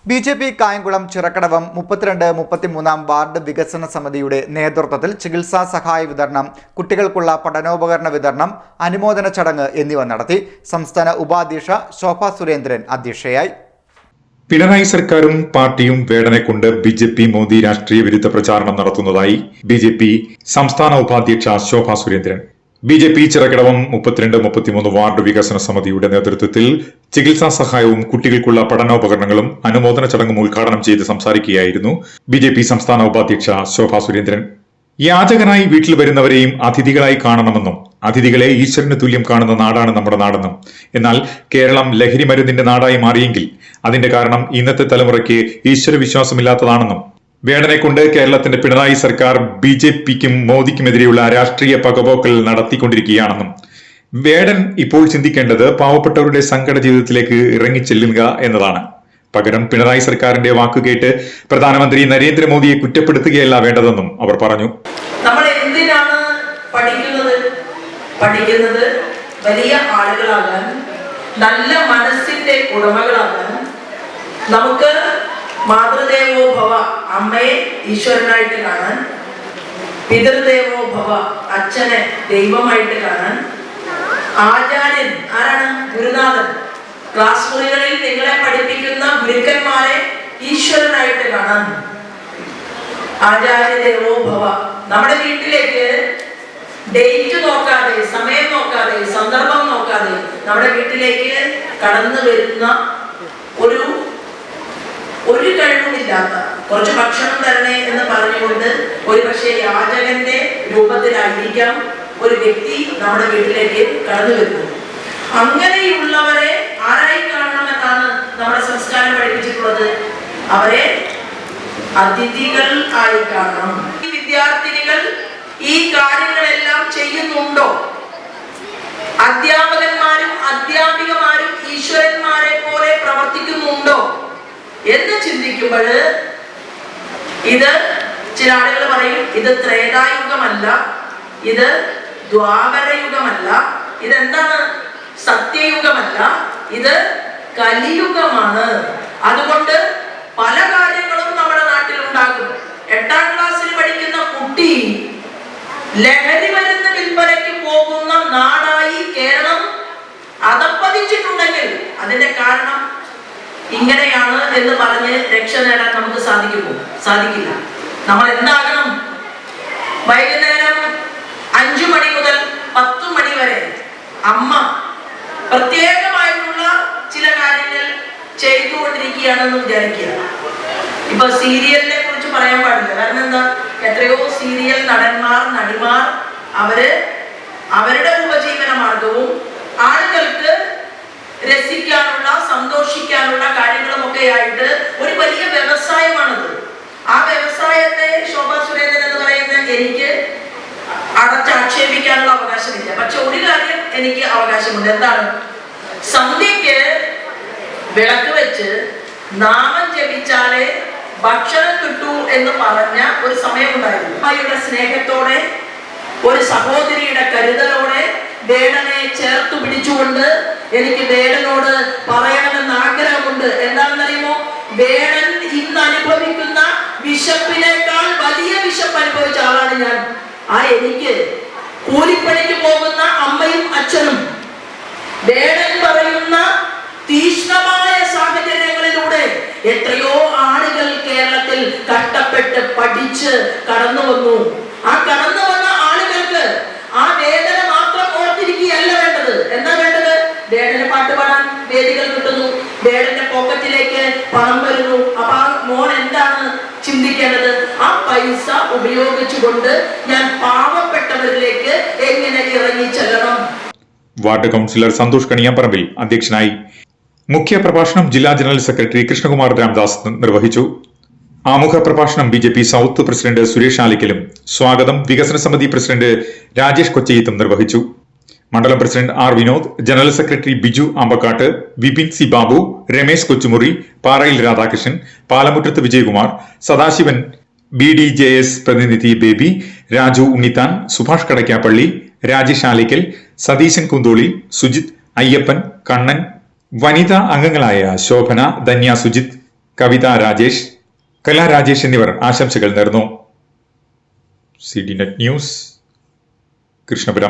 BJP Kayamkulam Chirakkadavam 32-33 ward വികസന സമിതിയുടെ നേതൃത്വത്തിൽ ചികിത്സാ സഹായ വിതരണം, കുട്ടികൾക്കുള്ള പഠനോപകരണ വിതരണം, അനുമോദന ചടങ്ങ് എന്നിവ നടത്തി. സംസ്ഥാന ഉപാധ്യക്ഷ ശോഭ സുരേന്ദ്രൻ അധ്യക്ഷയായി. പിണറായി സർക്കാരും പാർട്ടിയും വേടനെ കൊണ്ട് BJP മോദി രാഷ്ട്രീയ വിരുദ്ധ പ്രചാരണം നടത്തുന്നതായി BJP സംസ്ഥാന ഉപാധ്യക്ഷ ശോഭ സുരേന്ദ്രൻ. BJP ചിറക്കടവം 32-33 വാർഡ് വികസന സമിതിയുടെ നേതൃത്വത്തിൽ ചികിത്സാ സഹായവും കുട്ടികൾക്കുള്ള പഠനോപകരണങ്ങളും അനുമോദന ചടങ്ങും ഉദ്ഘാടനം ചെയ്ത് സംസാരിക്കുകയായിരുന്നു BJP സംസ്ഥാന ഉപാധ്യക്ഷ ശോഭ സുരേന്ദ്രൻ. യാചകനായി വീട്ടിൽ വരുന്നവരെയും അതിഥികളായി കാണണമെന്നും അതിഥികളെ ഈശ്വരന് തുല്യം കാണുന്ന നാടാണ് നമ്മുടെ നാടെന്നും, എന്നാൽ കേരളം ലഹരി മരുന്നിന്റെ നാടായി മാറിയെങ്കിൽ അതിന്റെ കാരണം ഇന്നത്തെ തലമുറയ്ക്ക് ഈശ്വര വിശ്വാസമില്ലാത്തതാണെന്നും, വേടനെ കൊണ്ട് കേരളത്തിന്റെ പിണറായി സർക്കാർ BJPക്കും മോദിക്കുമെതിരെയുള്ള രാഷ്ട്രീയ പകപോക്കൽ നടത്തിക്കൊണ്ടിരിക്കുകയാണെന്നും, വേടൻ ഇപ്പോൾ ചിന്തിക്കേണ്ടത് പാവപ്പെട്ടവരുടെ സങ്കട ജീവിതത്തിലേക്ക് ഇറങ്ങിച്ചെല്ലുക എന്നതാണ്. പകരം പിണറായി സർക്കാരിന്റെ വാക്കുകേട്ട് പ്രധാനമന്ത്രി നരേന്ദ്രമോദിയെ കുറ്റപ്പെടുത്തുകയല്ല വേണ്ടതെന്നും അവർ പറഞ്ഞു. നമ്മൾ എന്തിനാണ് പഠിക്കുന്നത്? വലിയ ആളുകളാകാൻ, നല്ല മനസ്സിന്റെ ഉടമകളാകാൻ, നമുക്ക് മാതൃദേവോ ഭവ അമ്മയെ ഈശ്വരനായിട്ട് കാണാൻ, പിതൃദേവോ ഭവ അച്ഛനെ ദൈവമായിട്ട് കാണാൻ, ആചാര്യൻ ആരാണ്? ഗുരുനാഥൻ. ക്ലാസ് മുറികളിൽ നിങ്ങളെ പഠിപ്പിക്കുന്ന ഗുരുക്കന്മാരെ ഈശ്വരനായിട്ട് കാണാൻ, ആചാര്യദേവോ ഭവ. നമ്മുടെ വീട്ടിലേക്ക് ഡേറ്റ് നോക്കാതെ, സമയം നോക്കാതെ, സന്ദർഭം നോക്കാതെ നമ്മുടെ വീട്ടിലേക്ക് കടന്നു വരുന്ന ഒരു കഴിവുമില്ലാത്ത, കുറച്ച് ഭക്ഷണം തരണേ എന്ന് പറഞ്ഞുകൊണ്ട് ഒരു പക്ഷേ യാചകന്റെ രൂപത്തിലായിരിക്കാം ഒരു വ്യക്തി നമ്മുടെ വീട്ടിലേക്ക് കടന്നു വരുന്നത്. അങ്ങനെയുള്ളവരെ ആരായി കാണണമെന്നാണ് നമ്മുടെ സംസ്കാരം പഠിപ്പിച്ചിട്ടുള്ളത്? അവരെ അതിഥികൾ ആയി കാണണം. ഈ വിദ്യാർത്ഥിനികൾ ഈ കാര്യങ്ങളെല്ലാം ചെയ്യുന്നുണ്ടോ? അധ്യാപകന്മാരും അധ്യാപികമാരും ഈശ്വരന്മാരെ പോലെ പ്രവർത്തിക്കുന്നുണ്ടോ എന്ന് ചിന്തിക്കുമ്പോൾ ഇത് ചില ആളുകൾ പറയും, ഇത് ത്രേതായുഗമല്ല, ഇത് ദ്വാപരയുഗമല്ല, ഇതെന്താണ്? സത്യയുഗമല്ല, ഇത് കലിയുഗമാണ്. അതുകൊണ്ട് പല കാര്യങ്ങളും നമ്മുടെ നാട്ടിൽ ഉണ്ടാകും. 8ാം ക്ലാസ്സിൽ പഠിക്കുന്ന കുട്ടി ലഹരി മരുന്ന് വിൽപ്പനയ്ക്ക് പോകുന്ന നാടായി കേരളം അധപ്പതിച്ചിട്ടുണ്ടെങ്കിൽ അതിന്റെ കാരണം ഇങ്ങനെയാണ് എന്ന് പറഞ്ഞ് രക്ഷ നേടാൻ നമുക്ക് സാധിക്കില്ല. നമ്മൾ എന്താകണം? വൈകുന്നേരം 5 മണി മുതൽ 10 മണി വരെ അമ്മ പ്രത്യേകമായിട്ടുള്ള ചില കാര്യങ്ങൾ ചെയ്തുകൊണ്ടിരിക്കുകയാണെന്ന് വിചാരിക്കുക. ഇപ്പൊ സീരിയലിനെ കുറിച്ച് പറയാൻ പാടില്ല. കാരണം എന്താ? എത്രയോ സീരിയൽ നടന്മാർ, നടിമാർ അവരുടെ ഉപജീവന മാർഗവും ആളുകൾക്ക് രസിക്കാനുള്ള, സന്തോഷിക്കാനുള്ള കാര്യങ്ങളും ഒക്കെ ആയിട്ട് ഒരു വലിയ വ്യവസായമാണത്. ആ വ്യവസായത്തെ ശോഭ സുരേന്ദ്രൻ എന്ന് പറയുന്ന എനിക്ക് അടച്ചാക്ഷേപിക്കാനുള്ള അവകാശമില്ല. പക്ഷെ ഒരു കാര്യം എനിക്ക് അവകാശമുണ്ട്. എന്താണ്? സന്ധ്യക്ക് വിളക്ക് വെച്ച് നാമം ജപിച്ചാലേ ഭക്ഷണം കിട്ടൂ എന്ന് പറഞ്ഞ ഒരു സമയമുണ്ടായിരുന്നു. അമ്മയുടെ സ്നേഹത്തോടെ, ഒരു സഹോദരിയുടെ കരുതലോടെ വേടനെ ചേർത്ത് പിടിച്ചുകൊണ്ട് എനിക്ക് വേടനോട് പറയണമെന്ന് ആഗ്രഹമുണ്ട്. എന്താണെന്നറിയുമോ? വേടൻ ഇന്ന് അനുഭവിക്കുന്ന വിശപ്പിനേക്കാൾ വലിയ വിശപ്പ് അനുഭവിച്ച ആളാണ് ഞാൻ. എനിക്ക് കൂലിപ്പണിക്ക് പോകുന്ന അമ്മയും അച്ഛനും വേടൻ പറയുന്ന തീക്ഷ്ണമായ സാഹചര്യങ്ങളിലൂടെ എത്രയോ ആളുകൾ കേരളത്തിൽ കഷ്ടപ്പെട്ട് പഠിച്ച് കടന്നു വന്നു. ആ കടന്നു വന്ന ആളുകൾക്ക് ആ വേദന മാത്രം ഓർത്തിരിക്കുകയല്ല വേണ്ടത്. എന്താ വേണ്ടത്? വേടന് പാട്ട് പാടാൻ വേദികൾ കിട്ടുന്നു, വേടന്റെ പോക്കറ്റിലേക്ക് പണം വരുന്നു. അപ്പൊ ആ മോൻ എന്താണ് ചിന്തിക്കേണ്ടത്? ആ പൈസ ഉപയോഗിച്ചുകൊണ്ട് ഞാൻ പാവപ്പെട്ടവരിലേക്ക് എങ്ങനെ ഇറങ്ങി ചെല്ലണം? വാർഡ് കൗൺസിലർ സന്തോഷ് കണിയാപ്പറമ്പിൽ അധ്യക്ഷനായി. മുഖ്യ പ്രഭാഷണം ജില്ലാ ജനറൽ സെക്രട്ടറി കൃഷ്ണകുമാർ രാംദാസ് നിർവഹിച്ചു. ആമുഖ പ്രഭാഷണം BJP സൗത്ത് പ്രസിഡന്റ് സുരേഷ് ആലിക്കലും സ്വാഗതം വികസന സമിതി പ്രസിഡന്റ് രാജേഷ് കൊച്ചയ്യത്തും നിർവഹിച്ചു. മണ്ഡലം president R Vinod, general secretary Biju Ambakkat, Vipin C Babu, Ramesh Kochumuri, Parayil Radhakrishnan, Palamuttathu Vijayakumar, Sadasivan, BDJS പ്രതിനിധി ബേബി, രാജു ഉണ്ണിത്താൻ, സുഭാഷ് കടക്കാപ്പള്ളി, രാജേഷ് ആലിക്കൽ, സതീശൻ കുന്തോളി, സുജിത്, അയ്യപ്പൻ, കണ്ണൻ, വനിതാ അംഗങ്ങളായ ശോഭന, ധന്യ സുജിത്, കവിത രാജേഷ്, കലാ രാജേഷ് എന്നിവർ ആശംസകൾ നേർന്നു. CDNet news, Krishnapuram.